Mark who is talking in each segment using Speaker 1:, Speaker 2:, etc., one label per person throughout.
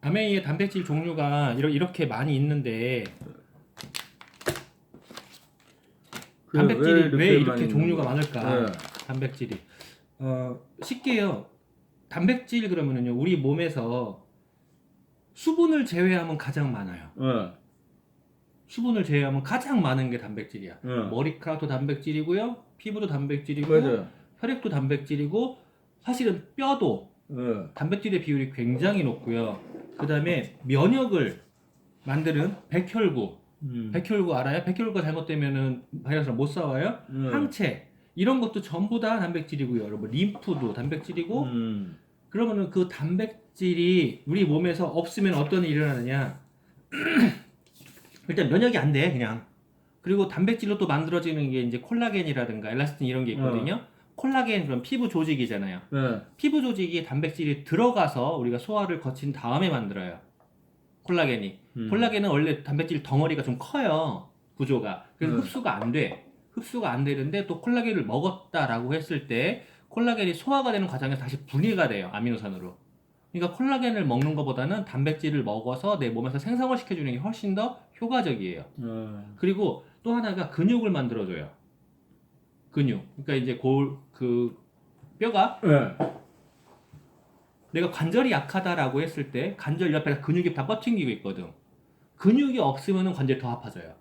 Speaker 1: 아메이의 단백질 종류가 이렇게 많이 있는데 단백질이 왜 이렇게 종류가 많을까?
Speaker 2: 네.
Speaker 1: 단백질이 쉽게요. 단백질 그러면은요 우리 몸에서 수분을 제외하면 가장 많아요.
Speaker 2: 네.
Speaker 1: 수분을 제외하면 가장 많은 게 단백질이야.
Speaker 2: 네.
Speaker 1: 머리카락도 단백질이고요, 피부도 단백질이고,
Speaker 2: 맞아요.
Speaker 1: 혈액도 단백질이고, 사실은 뼈도
Speaker 2: 네.
Speaker 1: 단백질의 비율이 굉장히 높고요. 그 다음에 면역을 만드는 백혈구, 백혈구 알아요? 백혈구가 잘못되면은 바이러스랑 못 싸워요. 항체 이런 것도 전부 다 단백질이고요. 여러분 림프도 단백질이고. 그러면은 그 단백질이 우리 몸에서 없으면 어떤 일이 일어나느냐? 일단 면역이 안 돼, 그냥. 그리고 단백질로 또 만들어지는 게 이제 콜라겐이라든가 엘라스틴 이런 게 있거든요. 콜라겐 그럼 피부 조직이잖아요.
Speaker 2: 네.
Speaker 1: 피부 조직에 단백질이 들어가서 우리가 소화를 거친 다음에 만들어요. 콜라겐이. 콜라겐은 원래 단백질 덩어리가 좀 커요. 구조가. 그래서 흡수가 안 돼. 흡수가 안 되는데 또 콜라겐을 먹었다라고 했을 때 콜라겐이 소화가 되는 과정에서 다시 분해가 돼요. 아미노산으로. 그러니까 콜라겐을 먹는 것보다는 단백질을 먹어서 내 몸에서 생성을 시켜주는 게 훨씬 더 효과적이에요. 그리고 또 하나가 근육을 만들어줘요. 근육. 그러니까 이제 뼈가
Speaker 2: 네.
Speaker 1: 내가 관절이 약하다라고 했을 때 관절 옆에 근육이 다 뻗팅기고 있거든. 근육이 없으면 관절이 더 아파져요.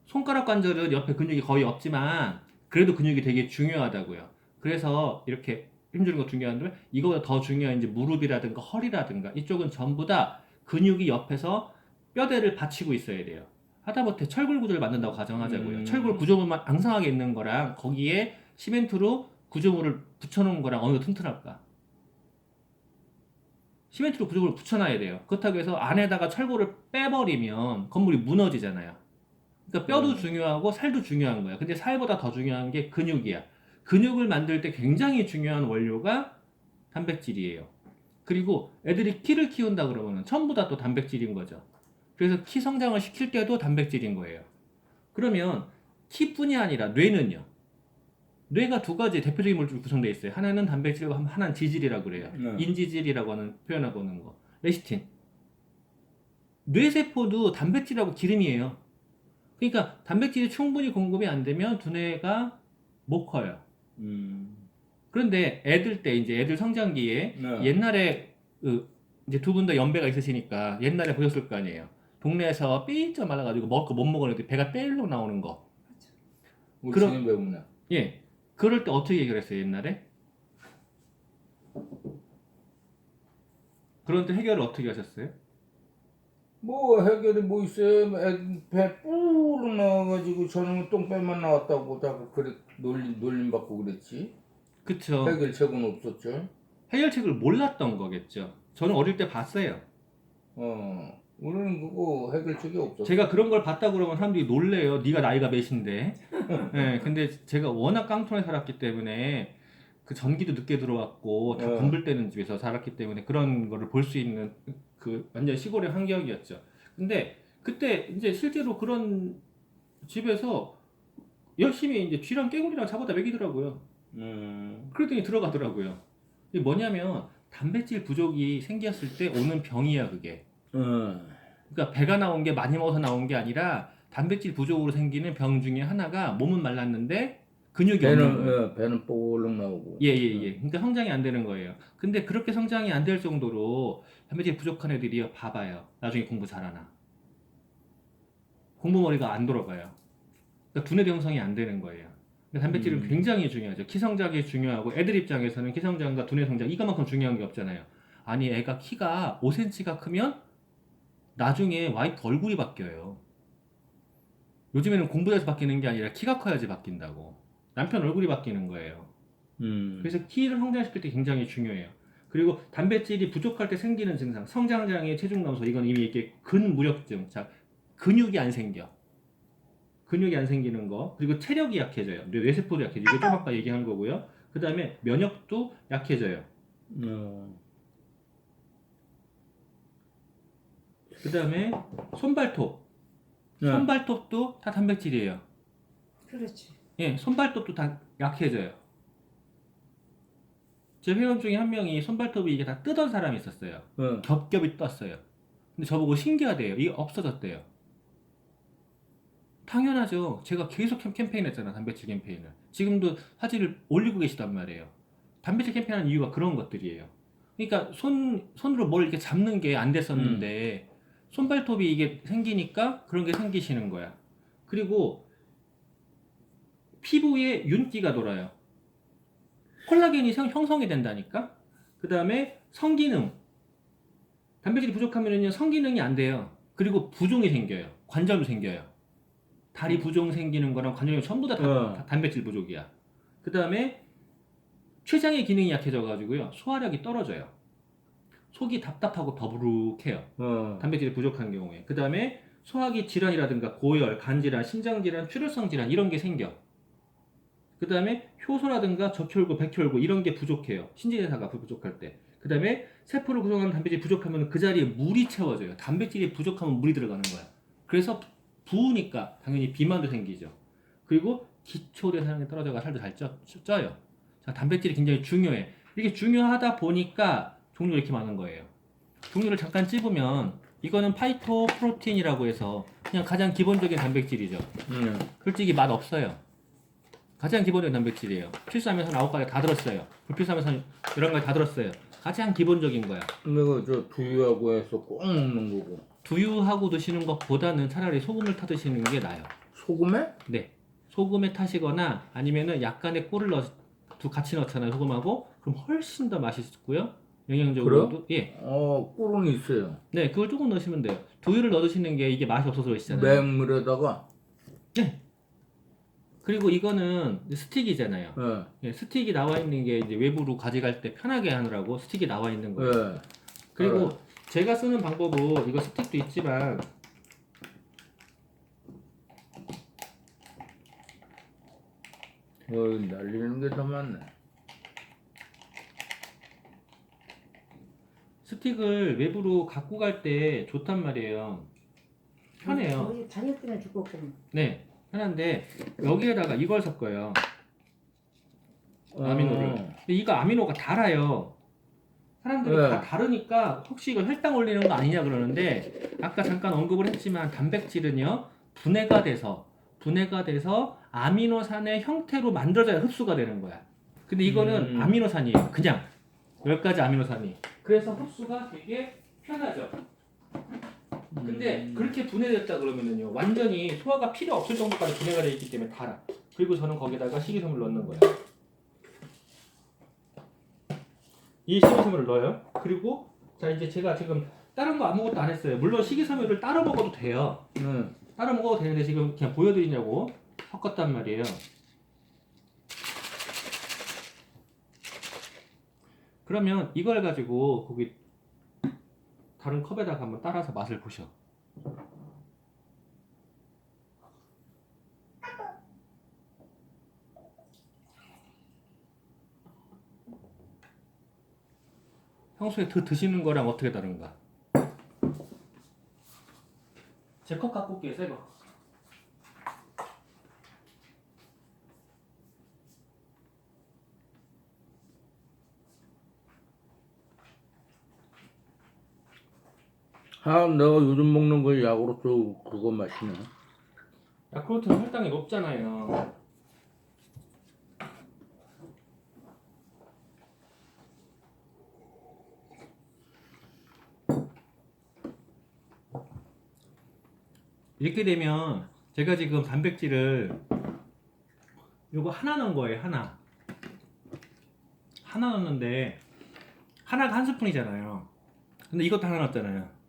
Speaker 1: 손가락 관절은 옆에 근육이 거의 없지만 그래도 근육이 되게 중요하다고요. 그래서 이렇게 힘주는 거 중요한데 이거보다 더 중요한 이제 무릎이라든가 허리라든가 이쪽은 전부 다 근육이 옆에서 뼈대를 받치고 있어야 돼요. 하다못해 철골 구조를 만든다고 가정하자고요. 철골 구조물만 앙상하게 있는 거랑 거기에 시멘트로 구조물을 붙여놓은 거랑 어느 게 튼튼할까? 시멘트로 구조물을 붙여놔야 돼요. 그렇다고 해서 안에다가 철골을 빼버리면 건물이 무너지잖아요. 그러니까 뼈도 중요하고 살도 중요한 거야. 근데 살보다 더 중요한 게 근육이야. 근육을 만들 때 굉장히 중요한 원료가 단백질이에요. 그리고 애들이 키를 키운다 그러면 전부 다 또 단백질인 거죠. 그래서 키 성장을 시킬 때도 단백질인 거예요. 그러면 키뿐이 아니라 뇌는요. 뇌가 두 가지 대표적인 물질로 구성되어 있어요. 하나는 단백질이고 하나는 지질이라고 그래요. 인지질이라고 하는 표현하고 있는 거. 레시틴. 뇌세포도 단백질하고 기름이에요. 그러니까 단백질이 충분히 공급이 안 되면 두뇌가 못 커요. 그런데 애들 성장기에
Speaker 2: 네.
Speaker 1: 옛날에 이제 두 분 다 연배가 있으시니까 옛날에 보셨을 거 아니에요. 동네에서 삐쩍 말라가지고 먹을 거 못 먹었는데 배가 떼일로 나오는 거.
Speaker 2: 그런 배우나.
Speaker 1: 예. 그럴 때 어떻게 해결했어요, 옛날에? 그런 때 해결을 어떻게 하셨어요?
Speaker 2: 뭐 해결이 뭐 있어요? 배 뿌르 나와가지고 저놈은 똥배만 나왔다고 자꾸 그래 놀림 받고 그랬지.
Speaker 1: 그쵸.
Speaker 2: 해결책은 없었죠.
Speaker 1: 해결책을 몰랐던 거겠죠. 저는 어릴 때 봤어요.
Speaker 2: 우리는 그거 해결책이 없었어.
Speaker 1: 제가 그런 걸 봤다 그러면 사람들이 놀래요. 네가 나이가 몇인데. 네, 근데 제가 워낙 깡통에 살았기 때문에 그 전기도 늦게 들어왔고 다 분불되는 집에서 살았기 때문에 그런 거를 볼 수 있는 그 완전 시골의 환경이었죠. 근데 그때 이제 실제로 그런 집에서 열심히 이제 쥐랑 깨구리랑 잡아다 먹이더라고요. 그러더니 들어가더라고요. 이게 뭐냐면 단백질 부족이 생겼을 때 오는 병이야 그게. 그러니까 배가 나온 게 많이 먹어서 나온 게 아니라 단백질 부족으로 생기는 병 중에 하나가 몸은 말랐는데 근육이 없는 거예요.
Speaker 2: 배는 볼록 나오고.
Speaker 1: 예. 그러니까 성장이 안 되는 거예요. 근데 그렇게 성장이 안 될 정도로 단백질 부족한 애들이 봐봐요. 나중에 공부 잘하나. 공부 머리가 안 돌아가요. 그러니까 두뇌 형성이 안 되는 거예요. 그러니까 단백질은 굉장히 중요하죠. 키 성장이 중요하고 애들 입장에서는 키 성장과 두뇌 성장 이거만큼 중요한 게 없잖아요. 아니 애가 키가 5cm가 크면 나중에 와이프 얼굴이 바뀌어요. 요즘에는 공부해서 바뀌는 게 아니라 키가 커야지 바뀐다고. 남편 얼굴이 바뀌는 거예요. 그래서 키를 성장시킬 때 굉장히 중요해요. 그리고 단백질이 부족할 때 생기는 증상, 성장장애, 체중 감소, 이건 이미 이렇게 근무력증, 자 근육이 안 생겨. 근육이 안 생기는 거, 그리고 체력이 약해져요. 뇌세포도 약해져요. 이거 좀 아까 얘기한 거고요. 그 다음에 면역도 약해져요. 그 다음에 손발톱. 손발톱도 다 단백질이에요.
Speaker 3: 그렇지.
Speaker 1: 예, 손발톱도 다 약해져요. 제 회원 중에 한 명이 손발톱이 이게 다 뜨던 사람이 있었어요.
Speaker 2: 어.
Speaker 1: 겹겹이 떴어요. 근데 저보고 신기하대요. 이게 없어졌대요. 당연하죠. 제가 계속 캠페인 했잖아. 단백질 캠페인을. 지금도 사진을 올리고 계시단 말이에요. 단백질 캠페인하는 이유가 그런 것들이에요. 그러니까 손으로 뭘 이렇게 잡는 게 안 됐었는데 손발톱이 이게 생기니까 그런 게 생기시는 거야. 그리고 피부에 윤기가 돌아요. 콜라겐이 형성이 된다니까. 그 다음에 성기능. 단백질이 부족하면요 성기능이 안 돼요. 그리고 부종이 생겨요. 관절도 생겨요. 다리 부종 생기는 거랑 관절염 전부 다 단백질 부족이야. 그 다음에 췌장의 기능이 약해져 가지고요 소화력이 떨어져요. 속이 답답하고 더부룩해요. 단백질이 부족한 경우에. 그 다음에 소화기 질환이라든가 고열, 간질환, 심장질환, 출혈성 질환 이런 게 생겨. 그 다음에 효소라든가 적혈구, 백혈구 이런 게 부족해요. 신진대사가 부족할 때. 그 다음에 세포를 구성하는 단백질이 부족하면 그 자리에 물이 채워져요. 단백질이 부족하면 물이 들어가는 거야. 그래서 부으니까 당연히 비만도 생기죠. 그리고 기초대사량이 떨어져가 살도 잘 쪄요. 자, 단백질이 굉장히 중요해. 이게 중요하다 보니까 종류가 이렇게 많은 거예요. 종류를 잠깐 찝으면 이거는 파이토프로틴이라고 해서 그냥 가장 기본적인 단백질이죠. 솔직히 맛 없어요. 가장 기본적인 단백질이에요. 필수아미노산 9가지 다 들었어요. 불필수아미노산 11가지 다 들었어요. 가장 기본적인 거야.
Speaker 2: 내가 저 두유하고 해서 꼭 먹는 거고.
Speaker 1: 두유하고 드시는 것보다는 차라리 소금을 타 드시는 게 나아요.
Speaker 2: 소금에?
Speaker 1: 네. 소금에 타시거나 아니면은 약간의 꿀을 같이 넣잖아요. 소금하고. 그럼 훨씬 더 맛있고요. 영양적으로도. 예.
Speaker 2: 꿀은 있어요.
Speaker 1: 네, 그걸 조금 넣으시면 돼요. 두유를 넣어 드시는 게 이게 맛이 없어서 그러시잖아요.
Speaker 2: 맹물에다가.
Speaker 1: 네. 그리고 이거는 스틱이잖아요.
Speaker 2: 네.
Speaker 1: 예, 스틱이 나와 있는 게 이제 외부로 가져갈 때 편하게 하느라고 스틱이 나와 있는 거예요.
Speaker 2: 네.
Speaker 1: 그리고 제가 쓰는 방법은 이거 스틱도 있지만
Speaker 2: 날리는 게 더 많네.
Speaker 1: 스틱을 외부로 갖고 갈 때 좋단 말이에요. 편해요.
Speaker 3: 우리 자녀 때문에 죽었거든.
Speaker 1: 네, 편한데 여기에다가 이걸 섞어요. 아미노를. 근데 이거 아미노가 달아요. 사람들이 다 다르니까 혹시 이거 혈당 올리는 거 아니냐 그러는데 아까 잠깐 언급을 했지만 단백질은요 분해가 돼서 아미노산의 형태로 만들어져야 흡수가 되는 거야. 근데 이거는 아미노산이에요. 그냥 10가지 아미노산이. 그래서 흡수가 되게 편하죠. 근데 그렇게 분해됐다 그러면은요 완전히 소화가 필요 없을 정도까지 분해가 되어 있기 때문에 달아. 그리고 저는 거기다가 식이섬유를 넣는 거예요. 이 식이섬유를 넣어요. 그리고 자 이제 제가 지금 다른 거 아무것도 안 했어요. 물론 식이섬유를 따로 먹어도 돼요. 따로 먹어도 되는데 지금 그냥 보여드리냐고 섞었단 말이에요. 그러면 이걸 가지고 거기 다른 컵에다가 한번 따라서 맛을 보셔. 평소에 드시는 거랑 어떻게 다른가? 제 컵 갖고 올게요, 새 거.
Speaker 2: 내가 요즘 먹는 거 야구르트 그거 맛이네.
Speaker 1: 야쿠르트는 혈당이 높잖아요. 이렇게 되면 제가 지금 단백질을 요거 하나 넣은 거예요. 하나 넣었는데 하나가 한 스푼이잖아요. 근데 이것도 하나 넣었잖아요.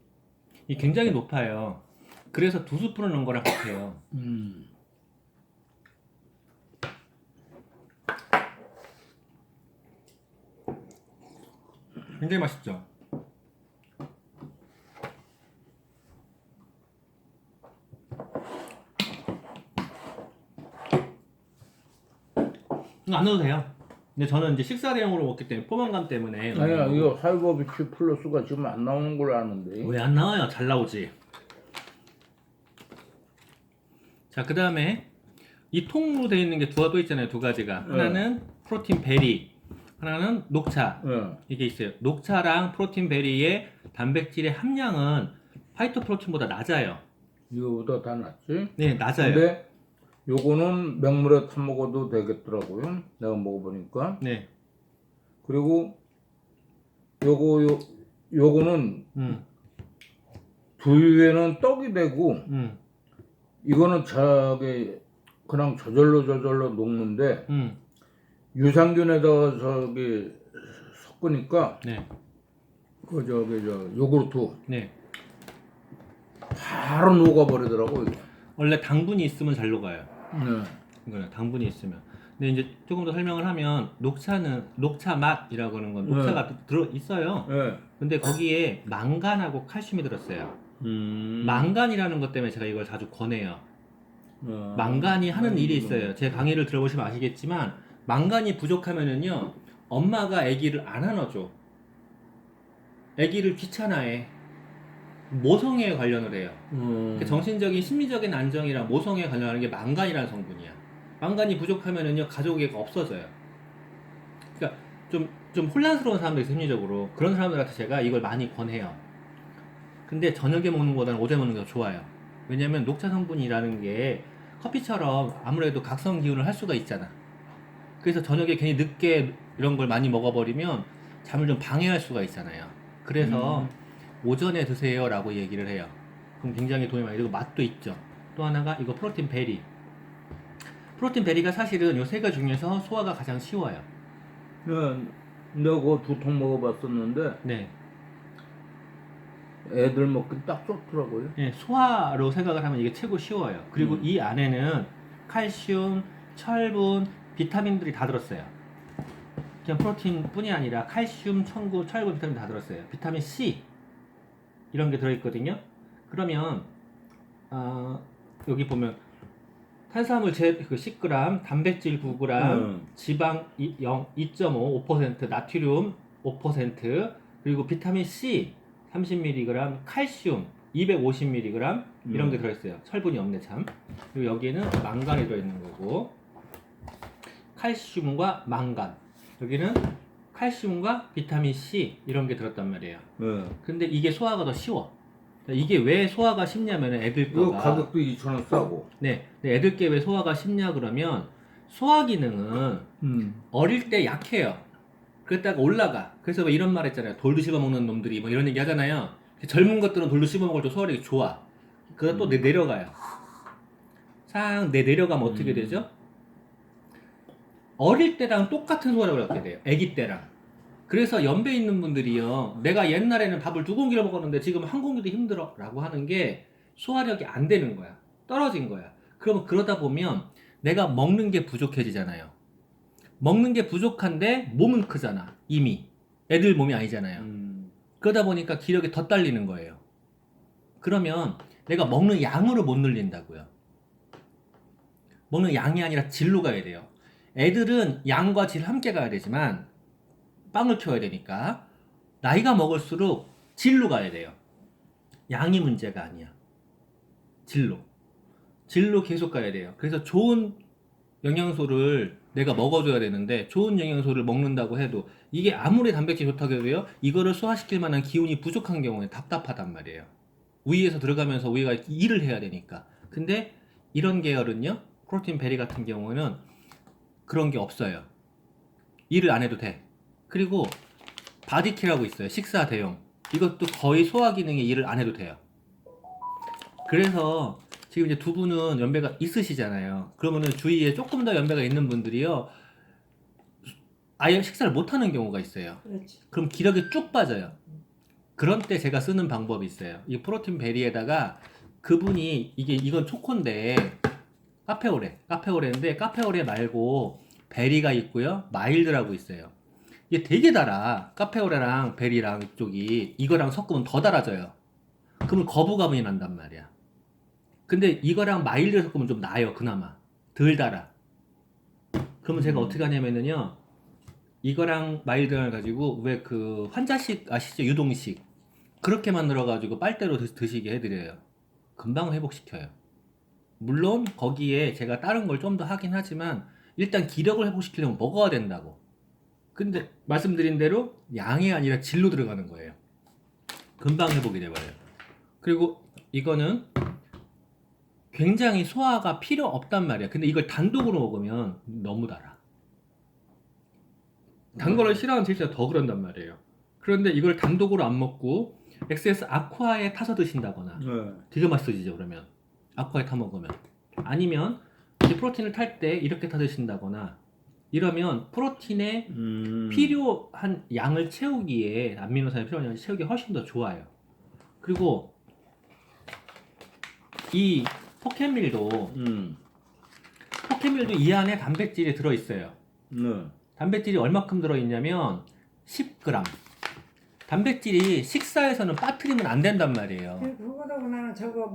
Speaker 1: 이 굉장히 높아요. 그래서 2스푼을 넣은 거랑 같아요. 굉장히 맛있죠? 이거 안 넣어도 돼요. 근데 저는 이제 식사 대용으로 먹기 때문에 포만감 때문에.
Speaker 2: 아니야, 이거 하이버비큐 플러스가 지금 안 나오는 걸 아는데.
Speaker 1: 왜 안 나와요? 잘 나오지. 자, 그 다음에 이 통으로 되어 있는 게 두 가지 있잖아요. 두 가지가. 하나는 프로틴 베리. 하나는 녹차.
Speaker 2: 예.
Speaker 1: 이게 있어요. 녹차랑 프로틴 베리의 단백질의 함량은 화이트 프로틴보다 낮아요.
Speaker 2: 이거보다 다 낫지.
Speaker 1: 네, 낮아요.
Speaker 2: 근데 요거는 맹물에 타 먹어도 되겠더라고요. 내가 먹어보니까.
Speaker 1: 네.
Speaker 2: 그리고 요거는
Speaker 1: 음.
Speaker 2: 두유에는 떡이 되고
Speaker 1: 음.
Speaker 2: 이거는 그냥 저절로 녹는데 유산균에다가 섞으니까
Speaker 1: 네.
Speaker 2: 요구르트
Speaker 1: 네.
Speaker 2: 바로 녹아버리더라고 이게.
Speaker 1: 원래 당분이 있으면 잘 녹아요.
Speaker 2: 네.
Speaker 1: 이거는 당분이 있으면. 근데 이제 조금 더 설명을 하면 녹차는 녹차 맛이라고 하는 건 녹차가 들어 있어요.
Speaker 2: 네.
Speaker 1: 근데 거기에 망간하고 칼슘이 들었어요. 망간이라는 것 때문에 제가 이걸 자주 권해요. 망간이 하는 일이 있어요. 제 강의를 들어보시면 아시겠지만 망간이 부족하면은요 엄마가 아기를 안 안아줘. 아기를 귀찮아해. 모성애에 관련을 해요. 그러니까 정신적인 심리적인 안정이랑 모성애에 관련하는 게 망간이라는 성분이야. 망간이 부족하면은요 가족애가 없어져요. 그러니까 좀 혼란스러운 사람들이 있어요, 심리적으로. 그런 사람들한테 제가 이걸 많이 권해요. 근데 저녁에 먹는 것보다는 오전에 먹는 게 더 좋아요. 왜냐면 녹차 성분이라는 게 커피처럼 아무래도 각성 기운을 할 수가 있잖아. 그래서 저녁에 괜히 늦게 이런 걸 많이 먹어버리면 잠을 좀 방해할 수가 있잖아요. 그래서 오전에 드세요 라고 얘기를 해요. 그럼 굉장히 도움이 많이 되고 맛도 있죠. 또 하나가 이거 프로틴 베리. 프로틴 베리가 사실은 요 세 가지 중에서 소화가 가장 쉬워요.
Speaker 2: 내가 그거 2통 먹어봤었는데
Speaker 1: 네.
Speaker 2: 애들 먹기 딱 좋더라고요.
Speaker 1: 네, 소화로 생각을 하면 이게 최고 쉬워요. 그리고 이 안에는 칼슘, 철분, 비타민들이 다 들었어요. 그냥 프로틴뿐이 아니라 칼슘, 철분, 비타민 다 들었어요. 비타민 C 이런 게 들어있거든요. 그러면 여기 보면 탄수화물 10g, 단백질 9g, 지방 2.5%, 나트륨 5%, 그리고 비타민 C 30mg, 칼슘 250mg 이런 게 들어있어요. 철분이 없네 참. 그리고 여기에는 망간이 들어있는 거고, 칼슘과 망간, 여기는 칼슘과 비타민 C 이런 게 들었단 말이에요. 근데 이게 소화가 더 쉬워. 이게 왜 소화가 쉽냐면 애들
Speaker 2: 이거
Speaker 1: 거가
Speaker 2: 가격도 2,000원 싸고.
Speaker 1: 네, 애들 게 왜 소화가 쉽냐 그러면 소화 기능은 어릴 때 약해요. 그랬다가 올라가. 그래서 왜 이런 말 했잖아요. 돌도 씹어먹는 놈들이 뭐 이런 얘기 하잖아요. 젊은 것들은 돌도 씹어먹을 때 소화력이 좋아. 그러다 또 내려가요. 상 내려가면 어떻게 되죠? 어릴 때랑 똑같은 소화력을 갖게 돼요. 아기 때랑. 그래서 연배 있는 분들이요, 내가 옛날에는 밥을 2공기를 먹었는데 지금 1공기도 힘들어 라고 하는 게 소화력이 안 되는 거야. 떨어진 거야. 그러면 그러다 보면 내가 먹는 게 부족해지잖아요. 먹는 게 부족한데 몸은 크잖아. 이미 애들 몸이 아니잖아요. 그러다 보니까 기력이 더 딸리는 거예요. 그러면 내가 먹는 양으로 못 늘린다고요. 먹는 양이 아니라 질로 가야 돼요. 애들은 양과 질 함께 가야 되지만 빵을 키워야 되니까 나이가 먹을수록 질로 가야 돼요. 양이 문제가 아니야. 질로 계속 가야 돼요. 그래서 좋은 영양소를 내가 먹어줘야 되는데, 좋은 영양소를 먹는다고 해도 이게 아무리 단백질이 좋다고 해도요, 이거를 소화시킬 만한 기운이 부족한 경우에 답답하단 말이에요. 위에서 들어가면서 우리가 일을 해야 되니까. 근데 이런 계열은요, 프로틴 베리 같은 경우는 그런 게 없어요. 일을 안 해도 돼. 그리고 바디키라고 있어요. 식사 대용. 이것도 거의 소화 기능에 일을 안 해도 돼요. 그래서 지금 이제 두 분은 연배가 있으시잖아요. 그러면은 주위에 조금 더 연배가 있는 분들이요, 아예 식사를 못 하는 경우가 있어요.
Speaker 3: 그렇지.
Speaker 1: 그럼 기력이 쭉 빠져요. 그런 때 제가 쓰는 방법이 있어요. 이 프로틴 베리에다가 그분이 이건 초코인데 카페오레인데 카페오레 말고 베리가 있고요, 마일드라고 있어요. 이게 되게 달아. 카페오레랑 베리랑 이쪽이 이거랑 섞으면 더 달아져요. 그러면 거부감이 난단 말이야. 근데 이거랑 마일드 섞으면 좀 나아요. 그나마 덜 달아. 그러면 제가 어떻게 하냐면은요, 이거랑 마일드를 가지고 왜 그 환자식 아시죠? 유동식 그렇게 만들어 가지고 빨대로 드시게 해드려요. 금방 회복시켜요. 물론 거기에 제가 다른 걸 좀 더 하긴 하지만 일단 기력을 회복시키려면 먹어야 된다고. 근데 말씀드린 대로 양이 아니라 질로 들어가는 거예요. 금방 회복이 돼버려요. 그리고 이거는 굉장히 소화가 필요 없단 말이야. 근데 이걸 단독으로 먹으면 너무 달아. 단 거를 싫어하는 질소가 더 그런단 말이에요. 그런데 이걸 단독으로 안 먹고 엑세스 아쿠아에 타서 드신다거나
Speaker 2: 네.
Speaker 1: 되게 맛있어지죠. 그러면 아쿠아에 타 먹으면 아니면 이제 프로틴을 탈 때 이렇게 타 드신다거나 이러면 프로틴의 필요한 양을 채우기에 아미노산의 필요한 양을 채우기에 훨씬 더 좋아요. 그리고 이 포켓밀도 이 안에 단백질이 들어있어요.
Speaker 2: 네.
Speaker 1: 단백질이 얼마큼 들어있냐면 10g. 단백질이 식사에서는 빠뜨리면 안 된단 말이에요.
Speaker 3: 그거다고 나는 저거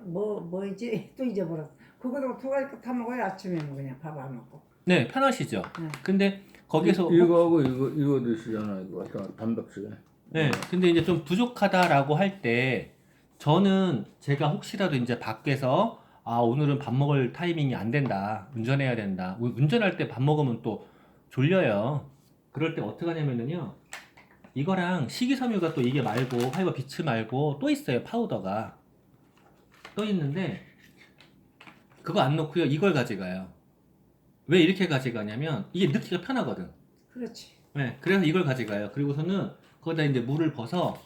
Speaker 3: 뭐지 또 잊어버렸어. 그거다고 두 가지 다 먹어야 아침에는 그냥 밥 안 먹고.
Speaker 1: 네, 편하시죠.
Speaker 3: 네.
Speaker 1: 근데 거기서
Speaker 2: 이거하고 이거 드시잖아. 이거 단백질.
Speaker 1: 네, 근데 이제 좀 부족하다라고 할 때 저는 제가 혹시라도 이제 밖에서 오늘은 밥 먹을 타이밍이 안 된다. 운전해야 된다. 운전할 때 밥 먹으면 또 졸려요. 그럴 때 어떻게 하냐면요. 이거랑 식이섬유가 또 이게 말고 파이버 비츠 말고 또 있어요. 파우더가 또 있는데 그거 안 넣고요. 이걸 가져가요. 왜 이렇게 가져가냐면 이게 넣기가 편하거든.
Speaker 3: 그렇지.
Speaker 1: 네, 그래서 이걸 가져가요. 그리고서는 거기다 이제 물을 벗어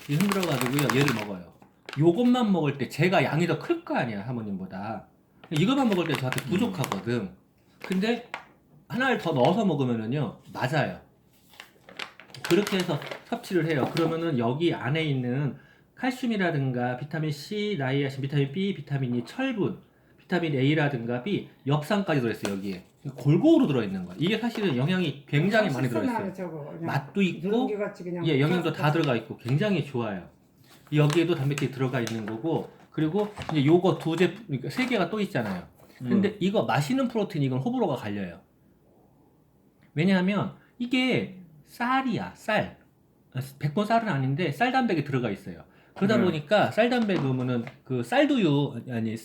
Speaker 1: 흔들어 가지고요. 얘를 먹어요. 요것만 먹을 때 제가 양이 더 클 거 아니야, 사모님보다. 이거만 먹을 때 저한테 부족하거든. 근데 하나를 더 넣어서 먹으면은요, 맞아요. 그렇게 해서 섭취를 해요. 그러면은 여기 안에 있는 칼슘이라든가 비타민 C, 나이아신, 비타민 B, 비타민 E, 철분, 비타민 A라든가 B, 엽산까지 들어있어요, 여기에. 골고루 들어있는 거예요. 이게 사실은 영양이 굉장히 많이 들어있어요.
Speaker 3: 저거
Speaker 1: 맛도 있고,
Speaker 3: 누룽지같이 그냥
Speaker 1: 예, 영양도 다 들어가 있고 굉장히 좋아요. 여기에도 단백질이 들어가 있는 거고, 그리고 이제 요거 두 제품, 그러니까 세 개가 또 있잖아요. 근데 이거 마시는 프로틴 이건 호불호가 갈려요. 왜냐하면 이게 쌀이야, 쌀. 100번 쌀은 아닌데 쌀 단백이 들어가 있어요. 그러다 보니까 쌀 단백 넣으면은 그 쌀두유 아니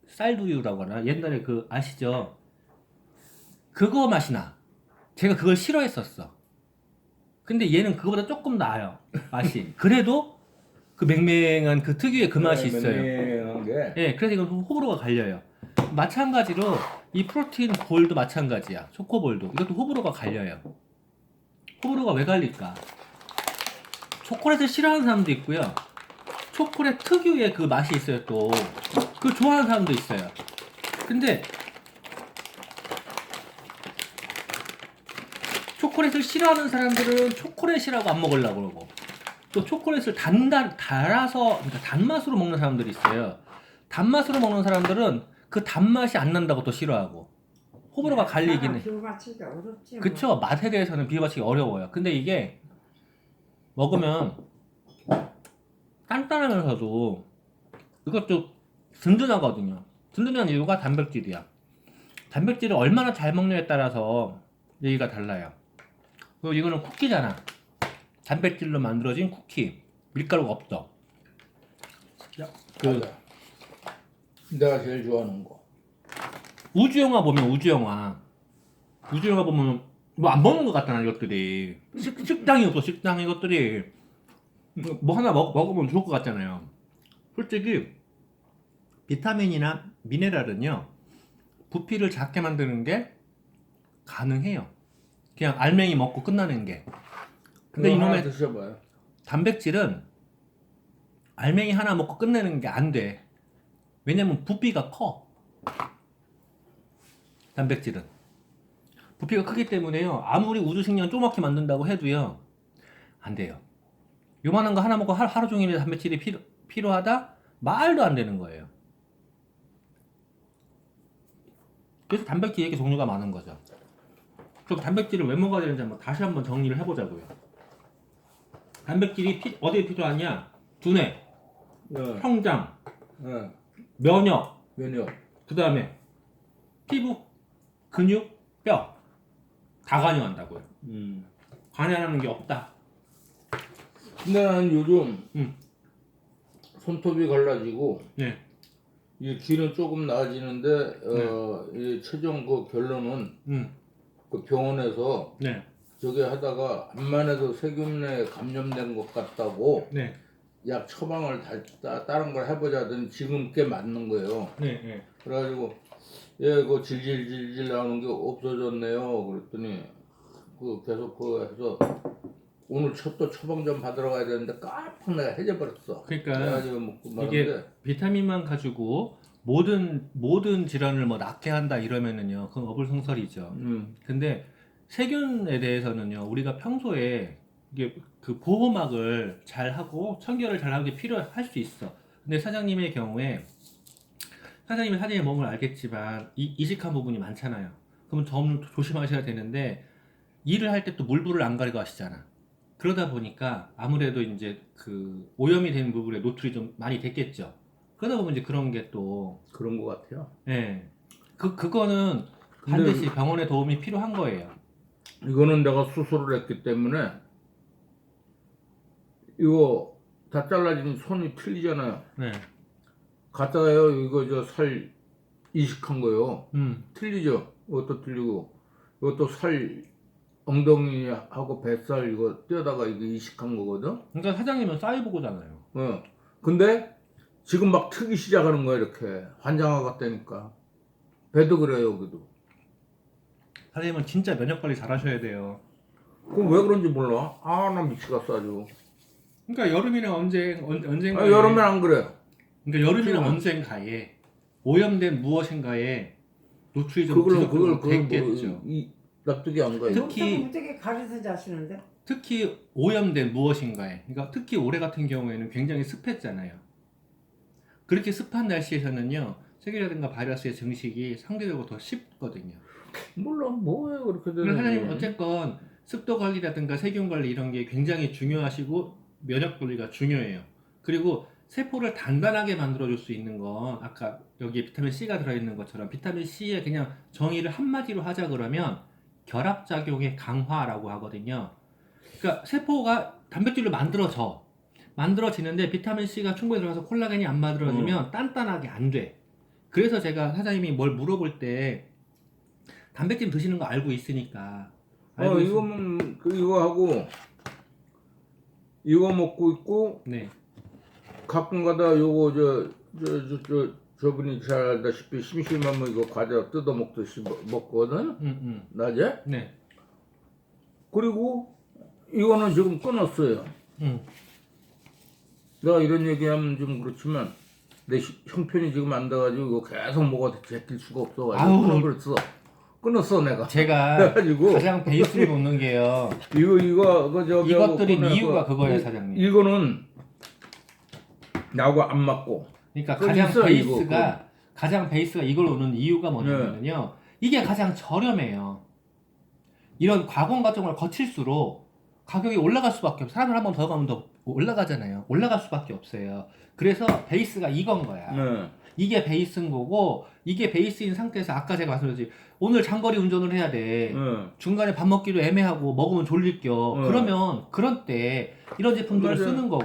Speaker 1: 쌀두유라고 하나 옛날에 그 아시죠? 그거 맛이 나. 제가 그걸 싫어했었어. 근데 얘는 그거보다 조금 나아요. 맛이. 그래도 그 맹맹한 그 특유의 그 맛이 있어요.
Speaker 2: 맹맹한 게.
Speaker 1: 예, 그래서 이건 호불호가 갈려요. 마찬가지로 이 프로틴 볼도 마찬가지야. 초코볼도. 이것도 호불호가 갈려요. 호불호가 왜 갈릴까? 초콜릿을 싫어하는 사람도 있고요. 초콜릿 특유의 그 맛이 있어요, 또. 그걸 좋아하는 사람도 있어요. 근데 초콜릿을 싫어하는 사람들은 초콜릿이라고 안 먹으려고 그러고 또 초콜릿을 달아서 그러니까 단맛으로 먹는 사람들이 있어요. 단맛으로 먹는 사람들은 그 단맛이 안 난다고 또 싫어하고 호불호가 갈리긴 해.
Speaker 3: 비교 맞추기가 어렵지.
Speaker 1: 그쵸? 맛에 대해서는 비교 맞추기 어려워요. 근데 이게 먹으면 단단하면서도 이것도 든든하거든요. 든든한 이유가 단백질이야. 단백질을 얼마나 잘 먹느냐에 따라서 얘기가 달라요. 그리고 이거는 쿠키잖아. 단백질로 만들어진 쿠키. 밀가루가 없어.
Speaker 2: 맞아. 내가 제일 좋아하는 거.
Speaker 1: 우주영화 보면 우주영화 보면 뭐 안 먹는 것 같잖아 이것들이. 식당이 없어 식당 이것들이. 뭐 하나 먹으면 좋을 것 같잖아요. 솔직히 비타민이나 미네랄은요 부피를 작게 만드는 게 가능해요. 그냥 알맹이 먹고 끝나는 게. 근데
Speaker 2: 그거 하나
Speaker 1: 이놈의
Speaker 2: 드셔봐요.
Speaker 1: 단백질은 알맹이 하나 먹고 끝내는 게 안 돼. 왜냐면 부피가 커. 단백질은 부피가 크기 때문에요. 아무리 우주식량 조그맣게 만든다고 해도요 안 돼요. 요만한 거 하나 먹고 하루 종일 단백질이 필요하다? 말도 안 되는 거예요. 그래서 단백질 이렇게 종류가 많은 거죠. 그럼 단백질을 왜 먹어야 되는지 한번 다시 한번 정리를 해보자고요. 단백질이 어디에 필요하냐? 두뇌,
Speaker 2: 네.
Speaker 1: 성장,
Speaker 2: 네.
Speaker 1: 면역,
Speaker 2: 면역.
Speaker 1: 그 다음에 피부, 근육, 뼈 다 관여한다고요. 관여하는 게 없다.
Speaker 2: 근데 나는 요즘
Speaker 1: 음.
Speaker 2: 손톱이 갈라지고
Speaker 1: 네.
Speaker 2: 이 귀는 조금 나아지는데 이 최종 그 결론은 그 그 병원에서
Speaker 1: 네.
Speaker 2: 저기 하다가 암만해도 세균에 감염된 것 같다고
Speaker 1: 네.
Speaker 2: 약 처방을 다른 걸 해보자 하더니 지금 꽤 맞는 거예요.
Speaker 1: 네. 네.
Speaker 2: 그래가지고 그 질질질질 나오는 게 없어졌네요. 그랬더니 그 계속 그 해서 오늘 또 처방 좀 받으러 가야 되는데 깜빡 내가 해져버렸어.
Speaker 1: 그러니까
Speaker 2: 그래가지고 먹고
Speaker 1: 이게
Speaker 2: 말았는데
Speaker 1: 비타민만 가지고 모든 질환을 뭐 낫게 한다 이러면은요, 그건 어불성설이죠. 근데 세균에 대해서는요, 우리가 평소에 이게 그 보호막을 잘 하고 청결을 잘 하는 게 필요할 수 있어. 근데 사장님의 경우에 사장님이 사장님의 몸을 알겠지만 이식한 부분이 많잖아요. 그러면 좀 조심하셔야 되는데 일을 할 때 또 물불을 안 가리고 하시잖아. 그러다 보니까 아무래도 이제 그 오염이 된 부분에 노출이 좀 많이 됐겠죠. 그러다 보면 이제 그런 게 또,
Speaker 2: 그런 것 같아요.
Speaker 1: 예. 그거는
Speaker 2: 근데
Speaker 1: 반드시 병원의 도움이 필요한 거예요.
Speaker 2: 이거는 내가 수술을 했기 때문에 이거 다 잘라진 손이 틀리잖아요.
Speaker 1: 네.
Speaker 2: 갔다가요 이거 저 살 이식한 거요.
Speaker 1: 음.
Speaker 2: 틀리죠. 이것도 틀리고 이것도 살 엉덩이하고 뱃살 이거 떼다가 이거 이식한 거거든.
Speaker 1: 그러니까 사장님은 사이보그잖아요.
Speaker 2: 근데 지금 막 트기 시작하는 거야 이렇게 환장하 같다니까. 배도 그래요 여기도.
Speaker 1: 사장님은 진짜 면역 관리 잘 하셔야 돼요.
Speaker 2: 그럼 왜 그런지 몰라. 아 나 미치겠어 아주.
Speaker 1: 그러니까 여름이나 언젠가
Speaker 2: 여름엔 안 그래요.
Speaker 1: 그러니까 여름이나
Speaker 2: 그건-
Speaker 1: 언젠가에 오염된 무엇인가에 노출이 좀
Speaker 2: 그걸
Speaker 1: 됐겠죠.
Speaker 2: 뭐, 납득이 안 가요.
Speaker 1: 특히-
Speaker 3: 어떻게 가려서 자시는데?
Speaker 1: 특히 오염된 무엇인가에, 그러니까 특히 올해 같은 경우에는 굉장히 습했잖아요. 그렇게 습한 날씨에서는요, 세균이라든가 바이러스의 증식이 상대적으로 더 쉽거든요.
Speaker 2: 몰라 뭐해 그렇게 되는.
Speaker 1: 그래서 사장님 어쨌건 습도 관리라든가 세균 관리 이런 게 굉장히 중요하시고 면역 관리가 중요해요. 그리고 세포를 단단하게 만들어줄 수 있는 건 아까 여기에 비타민 C가 들어있는 것처럼 비타민 C의 그냥 정의를 한마디로 하자 그러면 결합작용의 강화라고 하거든요. 그러니까 세포가 단백질로 만들어지는데 비타민 C가 충분히 들어가서 콜라겐이 안 만들어지면 단단하게 안 돼. 그래서 제가 사장님이 뭘 물어볼 때 단백질 드시는 거 알고 있으니까
Speaker 2: 이거는 이거 하고 이거 먹고 있고
Speaker 1: 네.
Speaker 2: 가끔가다 요거 저분이 잘 알다시피 심심하면 이거 과자 뜯어 먹듯이 먹거든 낮에.
Speaker 1: 네.
Speaker 2: 그리고 이거는 지금 끊었어요. 내가 이런 얘기하면 좀 그렇지만 내 형편이 지금 안 돼가지고 이거 계속 먹어도 제낄 수가 없어가지고 끊었어 내가.
Speaker 1: 제가
Speaker 2: 그래가지고
Speaker 1: 가장 베이스를 놓는 게요.
Speaker 2: 이것들이
Speaker 1: 이유가 그거예요, 사장님.
Speaker 2: 이거는 나하고 안 맞고.
Speaker 1: 그러니까
Speaker 2: 그건
Speaker 1: 가장
Speaker 2: 있어요,
Speaker 1: 가장 베이스가 이걸 오는 이유가 뭐냐면요. 이게 가장 저렴해요. 이런 과공 과정을 거칠수록 가격이 올라갈 수밖에 없어요. 사람을 한 번 더 가면 더 올라가잖아요. 올라갈 수밖에 없어요. 그래서 베이스가 이건 거야. 이게 베이스인 거고, 이게 베이스인 상태에서 아까 제가 말씀드렸지, 오늘 장거리 운전을 해야 돼. 중간에 밥 먹기도 애매하고 먹으면 졸릴 겨. 그러면 그런 때 이런 제품들을
Speaker 2: 맞아요.
Speaker 1: 쓰는 거고.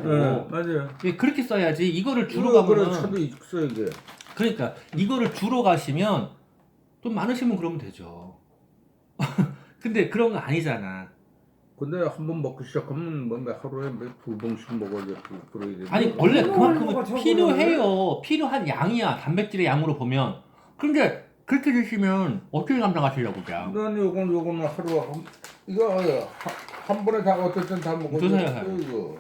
Speaker 2: 맞아요.
Speaker 1: 예, 그렇게 써야지. 이거를 주로
Speaker 2: 그런
Speaker 1: 가면은,
Speaker 2: 차도 있어 이게.
Speaker 1: 그러니까 이거를 주로 가시면 돈 많으시면 그러면 되죠. 근데 그런 거 아니잖아.
Speaker 2: 근데 한 번 먹기 시작하면 뭔가 하루에 두 봉씩 먹어야 그래야 돼.
Speaker 1: 아니 원래
Speaker 3: 그거
Speaker 1: 그만큼은
Speaker 3: 먹어, 저거를.
Speaker 1: 필요해요. 필요한 양이야. 단백질의 양으로 보면. 근데 그렇게 드시면 어떻게 감당하시려고 그냥.
Speaker 2: 난 요거는 하루에 이거 한 번에 다 어쨌든 다 먹어야
Speaker 1: 드세요.
Speaker 2: 이거.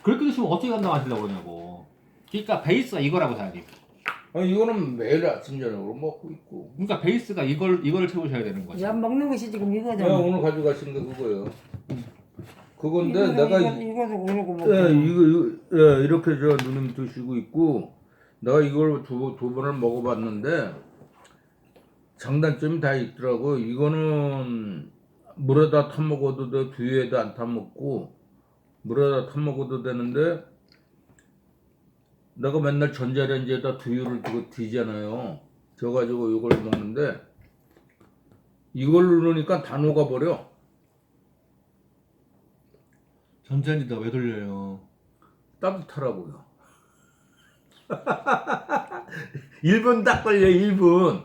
Speaker 1: 그렇게 드시면 어떻게 감당하시려고 그러냐고. 그러니까 베이스가 이거라고 사야지.
Speaker 2: 이거는 매일 아침 저녁으로 먹고 있고.
Speaker 1: 그러니까 베이스가 이거를 채우셔야 되는 거죠.
Speaker 3: 약 먹는 것이 지금
Speaker 2: 내가
Speaker 3: 이거잖아.
Speaker 2: 오늘 가져가신 게 그거예요. 그건데 내가
Speaker 3: 이거도 그러고 먹고.
Speaker 2: 이거 이렇게 저 누님 드시고 있고 내가 이걸 두 번을 먹어봤는데 장단점이 다 있더라고. 이거는 물에다 타 먹어도 돼, 두유에도 안 타 먹고 물에다 타 먹어도 되는데 내가 맨날 전자레인지에다 두유를 두고 뒤잖아요. 져가지고 이걸 먹는데 이걸 넣으니까 다 녹아버려.
Speaker 1: 전자레인지다 왜 돌려요?
Speaker 2: 따뜻하라고요. 1분 딱 걸려 1분.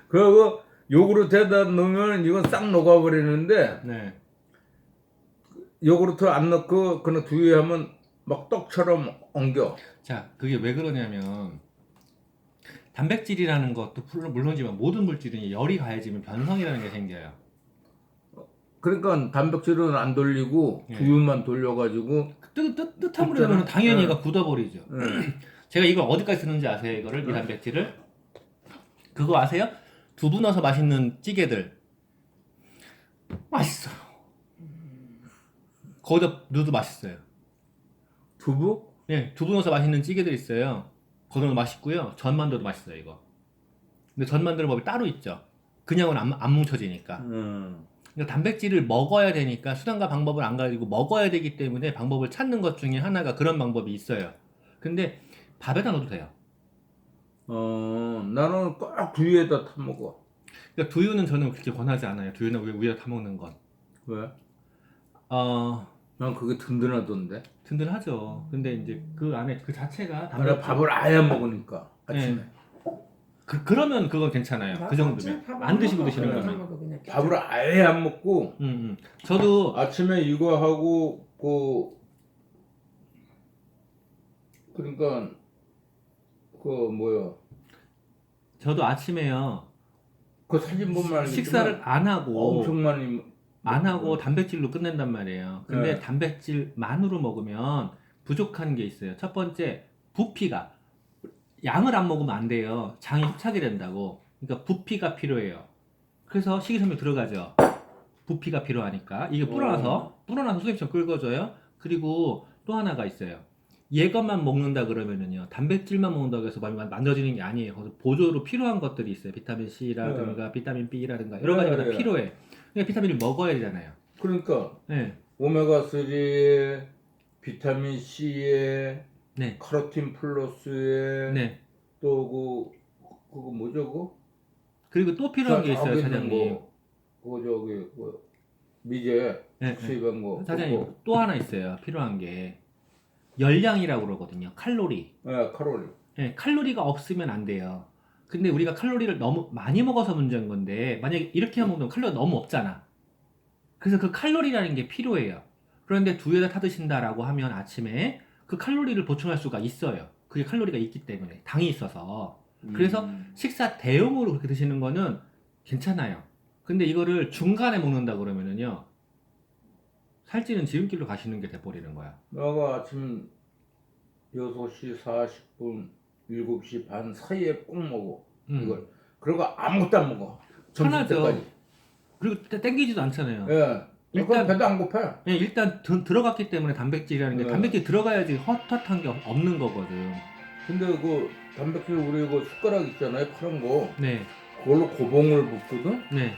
Speaker 2: 그리고 요구르트에다 넣으면 이건 싹 녹아버리는데
Speaker 1: 네.
Speaker 2: 요구르트 안 넣고 그냥 두유하면 막 떡처럼 엉겨.
Speaker 1: 자, 그게 왜 그러냐면 단백질이라는 것도 물론이지만 모든 물질은 열이 가해지면 변성이라는 게 생겨요.
Speaker 2: 그러니까 단백질은 안 돌리고
Speaker 1: 예.
Speaker 2: 두유만 돌려가지고
Speaker 1: 뜨뜻한 물에 넣으면 당연히
Speaker 2: 네.
Speaker 1: 얘가 굳어버리죠. 제가 이걸 어디까지 쓰는지 아세요? 이거를 이 단백질을 그거 아세요? 두부 넣어서 맛있는 찌개들 맛있어요. 거기다 넣어도 맛있어요.
Speaker 2: 두부?
Speaker 1: 예, 두부 넣어서 맛있는 찌개들 있어요. 거기도 맛있고요. 전 만두도 맛있어요, 이거. 근데 전 만드는 법이 따로 있죠. 그냥은 안 뭉쳐지니까. 그러니까 단백질을 먹어야 되니까 수단과 방법을 안 가지고 먹어야 되기 때문에 방법을 찾는 것 중에 하나가 그런 방법이 있어요. 근데 밥에다 넣어도 돼요.
Speaker 2: 나는 꼭 두유에다 타 먹어.
Speaker 1: 그러니까 두유는 저는 그렇게 권하지 않아요. 두유는 우유에 타 먹는 건.
Speaker 2: 왜?
Speaker 1: 어,
Speaker 2: 난 그게 든든하던데.
Speaker 1: 든든하죠. 근데 이제 그 안에 그 자체가
Speaker 2: 내가
Speaker 1: 단백질.
Speaker 2: 밥을 아예 안 먹으니까 아침에.
Speaker 1: 그러면 그건 괜찮아요. 그 정도면. 안 드시고 드시는 거면.
Speaker 2: 밥을 아예 안 먹고
Speaker 1: 저도
Speaker 2: 아침에 이거 하고 그러니까 그 뭐야
Speaker 1: 저도 아침에요.
Speaker 2: 그 사진 보면 알겠지만
Speaker 1: 식사를 안 하고
Speaker 2: 엄청 많이
Speaker 1: 안 하고 단백질로 끝낸단 말이에요. 근데
Speaker 2: 네.
Speaker 1: 단백질만으로 먹으면 부족한 게 있어요. 첫 번째, 부피가 양을 안 먹으면 안 돼요. 장이 흡착이 된다고. 그러니까 부피가 필요해요. 그래서 식이섬유 들어가죠. 부피가 필요하니까 이게 불어나서 수액처럼 끓어져요. 그리고 또 하나가 있어요. 얘것만 먹는다 그러면은요, 단백질만 먹는다고 해서 만들어지는 게 아니에요. 거기서 보조로 필요한 것들이 있어요. 비타민 C라든가 비타민 B라든가 여러 가지가 다
Speaker 2: 네.
Speaker 1: 필요해. 그러니까 비타민을 먹어야 되잖아요.
Speaker 2: 그러니까
Speaker 1: 네.
Speaker 2: 오메가3에 비타민 C에
Speaker 1: 네.
Speaker 2: 카로틴 플러스에
Speaker 1: 네.
Speaker 2: 또 그거 뭐죠 그거?
Speaker 1: 그리고 또 필요한 게 있어요,
Speaker 2: 저기 있는
Speaker 1: 사장님.
Speaker 2: 그거 저기 미제
Speaker 1: 네,
Speaker 2: 수입한 거.
Speaker 1: 사장님,
Speaker 2: 그거.
Speaker 1: 또 하나 있어요. 필요한 게. 열량이라고 그러거든요. 칼로리.
Speaker 2: 네, 칼로리.
Speaker 1: 네, 칼로리가 없으면 안 돼요. 근데 우리가 칼로리를 너무 많이 먹어서 문제인 건데, 만약에 이렇게 먹으면 칼로리가 너무 없잖아. 그래서 그 칼로리라는 게 필요해요. 그런데 두유에다 타드신다라고 하면 아침에 그 칼로리를 보충할 수가 있어요. 그게 칼로리가 있기 때문에. 당이 있어서. 그래서 식사 대용으로 그렇게 드시는 거는 괜찮아요. 근데 이거를 중간에 먹는다 그러면은요, 살찌는 지름길로 가시는 게 돼버리는 거야.
Speaker 2: 내가 아침 6시 40분, 7시 반 사이에 꼭 먹어. 이걸. 그리고 아무것도 안 먹어.
Speaker 1: 편하죠.
Speaker 2: 점심때까지.
Speaker 1: 그리고 땡기지도 않잖아요.
Speaker 2: 예. 일단 배도 안 고파.
Speaker 1: 예, 일단 들어갔기 때문에 단백질이라는 게
Speaker 2: 네.
Speaker 1: 단백질 들어가야지 헛헛한 게 없는 거거든.
Speaker 2: 근데 그 단백질 우리 그 숟가락 있잖아요. 파란 거.
Speaker 1: 네,
Speaker 2: 그걸로 고봉을 붓거든.
Speaker 1: 네.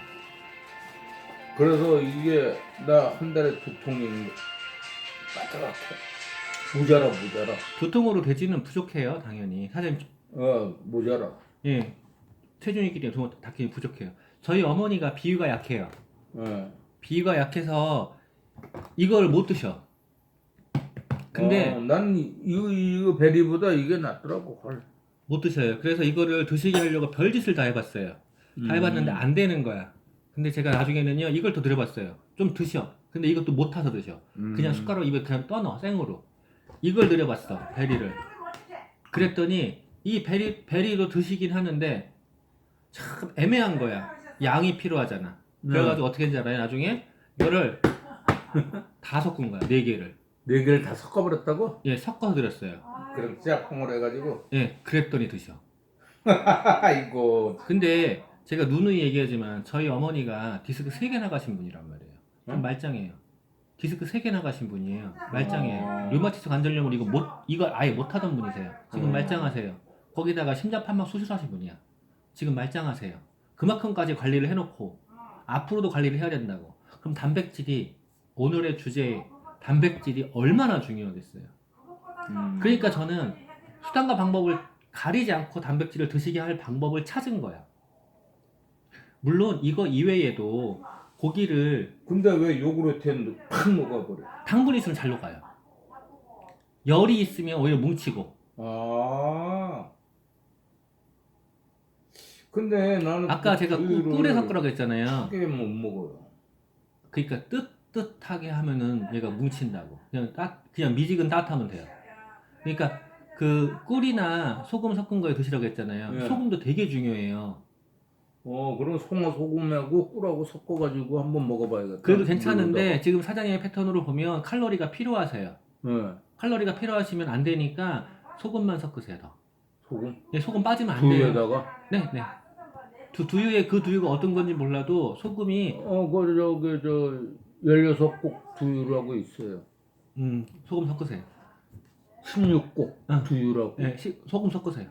Speaker 2: 그래서 이게 나 한 달에 2통인 까딱해. 모자라.
Speaker 1: 두 통으로 되지는 부족해요, 당연히. 사장님,
Speaker 2: 모자라.
Speaker 1: 예, 체중이 있기 때문에 당연히 부족해요. 저희 어머니가 비위가 약해요.
Speaker 2: 예.
Speaker 1: 비위가 약해서 이걸 못 드셔. 근데
Speaker 2: 난 이거 베리보다 이게 낫더라고. 헐.
Speaker 1: 못 드셔요. 그래서 이거를 드시게 하려고 별짓을 다 해봤어요. 다 해봤는데 안 되는 거야. 근데 제가 나중에는요, 이걸 또 드려봤어요. 좀 드셔. 근데 이것도 못 타서 드셔. 그냥 숟가락 입에 그냥 떠넣어, 생으로. 이걸 드려봤어, 베리를. 그랬더니 이 베리도 드시긴 하는데 참 애매한 거야. 양이 필요하잖아. 그래가지고 어떻게 했는지 알아요? 나중에 이거를 다 섞은 거야, 4개를.
Speaker 2: 4개를 다 섞어버렸다고?
Speaker 1: 예, 섞어서 드렸어요.
Speaker 2: 그럼 짝꿍을 해가지고.
Speaker 1: 예, 그랬더니 드셔.
Speaker 2: 아이고.
Speaker 1: 근데 제가 누누이 얘기하지만 저희 어머니가 디스크 3개 나가신 분이란 말이에요. 좀
Speaker 2: 응?
Speaker 1: 말짱해요. 디스크 3개 나가신 분이에요. 말짱해요. 류마티스 관절염을 이걸 아예 못 하던 분이세요. 지금 말짱하세요. 거기다가 심장판막 수술하신 분이야. 지금 말짱하세요. 그만큼까지 관리를 해놓고 앞으로도 관리를 해야 된다고. 그럼 단백질이 오늘의 주제에 단백질이 얼마나 중요하겠어요. 그러니까 저는 수단과 방법을 가리지 않고 단백질을 드시게 할 방법을 찾은 거야. 물론 이거 이외에도 고기를
Speaker 2: 근데 왜 요구르트에 팍 녹아버려?
Speaker 1: 당분이 있으면 잘 녹아요. 열이 있으면 오히려 뭉치고.
Speaker 2: 근데 나는
Speaker 1: 아까 제가
Speaker 2: 두유를
Speaker 1: 꿀에 섞으라고 했잖아요.
Speaker 2: 크게 못 먹어요.
Speaker 1: 그러니까 뜨뜻하게 하면은 얘가 뭉친다고. 그냥 미직은 따뜻하면 돼요. 그러니까 그 꿀이나 소금 섞은 거에 드시라고 했잖아요.
Speaker 2: 네.
Speaker 1: 소금도 되게 중요해요.
Speaker 2: 그럼 송어 소금하고 꿀하고 섞어가지고 한번 먹어봐야겠다.
Speaker 1: 그래도 괜찮은데 지금 사장님의 패턴으로 보면 칼로리가 필요하세요.
Speaker 2: 네.
Speaker 1: 칼로리가 필요하시면 안 되니까 소금만 섞으세요. 더.
Speaker 2: 소금?
Speaker 1: 네, 소금 빠지면 안 돼요.
Speaker 2: 두유에다가?
Speaker 1: 네, 네. 두유에 그 두유가 어떤 건지 몰라도 소금이
Speaker 2: 저기 16곡 두유라고 있어요.
Speaker 1: 소금 섞으세요.
Speaker 2: 16곡
Speaker 1: 응.
Speaker 2: 두유라고.
Speaker 1: 네, 소금 섞으세요.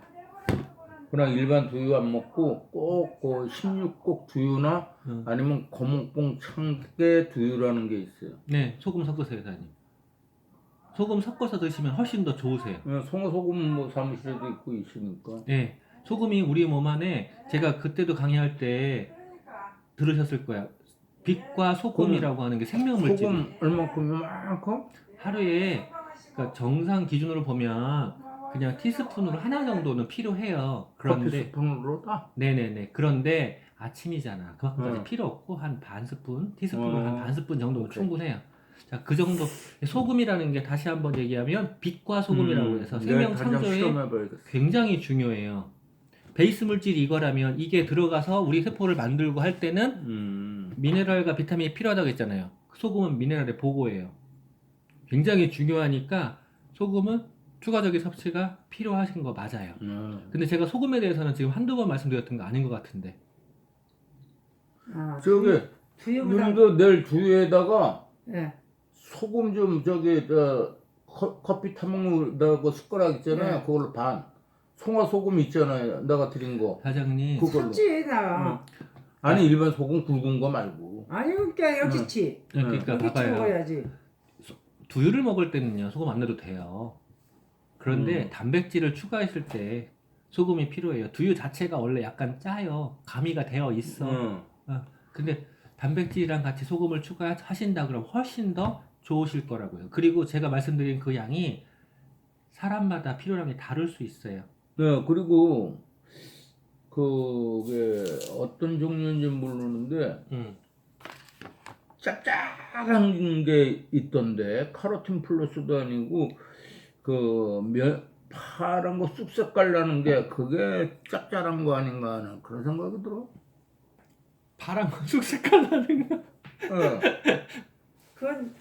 Speaker 2: 그냥 일반 두유 안 먹고 꼭 그 16곡 두유나
Speaker 1: 응.
Speaker 2: 아니면 거목봉 참깨 두유라는 게 있어요.
Speaker 1: 네, 소금 섞으세요, 사장님. 소금 섞어서 드시면 훨씬 더 좋으세요.
Speaker 2: 송어 소금 뭐 사무실에도 있고 있으니까.
Speaker 1: 네, 소금이 우리 몸 안에 제가 그때도 강의할 때 들으셨을 거야. 빛과 소금이라고 하는 게 생명물질이
Speaker 2: 소금 얼마큼이만큼?
Speaker 1: 하루에 그러니까 정상 기준으로 보면 그냥 티스푼으로 하나 정도는 필요해요.
Speaker 2: 커피
Speaker 1: 그런데
Speaker 2: 스푼으로 다?
Speaker 1: 네네네. 그런데 아침이잖아. 그만큼까지
Speaker 2: 응.
Speaker 1: 필요 없고 한 반 스푼, 티스푼으로 한 반 스푼 정도면
Speaker 2: 오케이.
Speaker 1: 충분해요. 자, 그 정도 소금이라는 게 다시 한번 얘기하면 빛과 소금이라고 해서 생명 창조에
Speaker 2: 실험해봐야겠어.
Speaker 1: 굉장히 중요해요. 베이스 물질이 이거라면 이게 들어가서 우리 세포를 만들고 할 때는 미네랄과 비타민이 필요하다고 했잖아요. 소금은 미네랄의 보고예요. 굉장히 중요하니까 소금은 추가적인 섭취가 필요하신 거 맞아요. 근데 제가 소금에 대해서는 지금 한두 번 말씀드렸던 거 아닌 것 같은데.
Speaker 3: 아,
Speaker 2: 저기
Speaker 3: 두유보다
Speaker 2: 누님도 내일 두유에다가
Speaker 3: 예.
Speaker 2: 소금 좀 커피 타먹는다고 숟가락 있잖아요.
Speaker 3: 네.
Speaker 2: 그걸로 반. 송화 소금 있잖아요. 내가 드린 거.
Speaker 1: 사장님,
Speaker 2: 그걸로.
Speaker 3: 참치에다가
Speaker 2: 아니 일반 소금 굵은 거 말고.
Speaker 3: 아니 그러니까 여기치
Speaker 1: 그러니까
Speaker 3: 여기치
Speaker 1: 봐봐요.
Speaker 3: 먹어야지.
Speaker 1: 두유를 먹을 때는요 소금 안 넣어도 돼요. 그런데
Speaker 2: 음.
Speaker 1: 단백질을 추가했을 때 소금이 필요해요. 두유 자체가 원래 약간 짜요. 가미가 되어 있어. 근데 단백질이랑 같이 소금을 추가하신다 그러면 훨씬 더 좋으실 거라고요. 그리고 제가 말씀드린 그 양이 사람마다 필요량이 다를 수 있어요.
Speaker 2: 네, 그리고 그게 어떤 종류인지 모르는데 짭짤한 게 있던데 카로틴 플러스도 아니고 파란 거 쑥색깔 나는 게 그게 짭짤한 거 아닌가 하는 그런 생각이 들어.
Speaker 1: 파란 거 쑥색깔 나는 거.
Speaker 2: 네.
Speaker 3: 그건